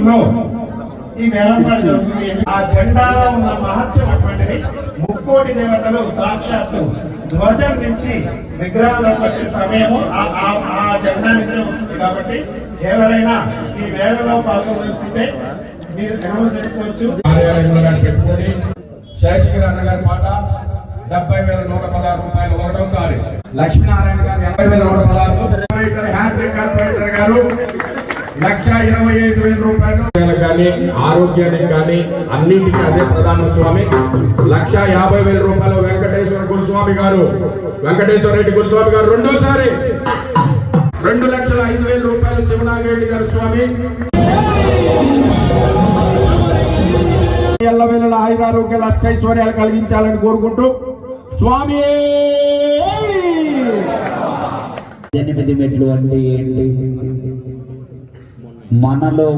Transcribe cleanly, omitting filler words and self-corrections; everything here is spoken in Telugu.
లో ఈ వేలంపాట జరుగుతుంది. ఆ జెండాలో ఉన్న మహత్యం అటువంటిది. ముక్కోటి దేవతలు సాక్షాత్తు ధ్వజం నుంచి విగ్రహాలకు వచ్చే సమయము ఆ జెండా నుంచే వస్తుంది. కాబట్టి ఎవరైనా ఈ వేలలో పాల్గొనుకుంటే మీరు అనౌన్స్ చేసుకోవచ్చు. పెట్టుకొని శేషగిరి అన్న గారి పాట 70,116 రూపాయలు ఒకటోసారి. లక్ష్మీనారాయణ గారు 80,116. హ్యాట్రిక్ కార్పొరేటర్ గారు 1,25,000 రూపాయలు. కానీ ఆరోగ్యానికి కానీ అన్నింటికీ అదే ప్రధాన స్వామి. 1,50,000 రూపాయలు వెంకటేశ్వర గురుస్వామి గారు, వెంకటేశ్వర రెడ్డి గురుస్వామి గారు రెండోసారి. 2,05,000 రూపాయలు శివనాగరెడ్డి గారు స్వామి. ఎల్లవేళల ఆయురారోగ్యాలు అష్టైశ్వర్యాలు కలిగించాలని కోరుకుంటూ స్వామి. 8 మెట్లు అంటే ఏంటి? మనలో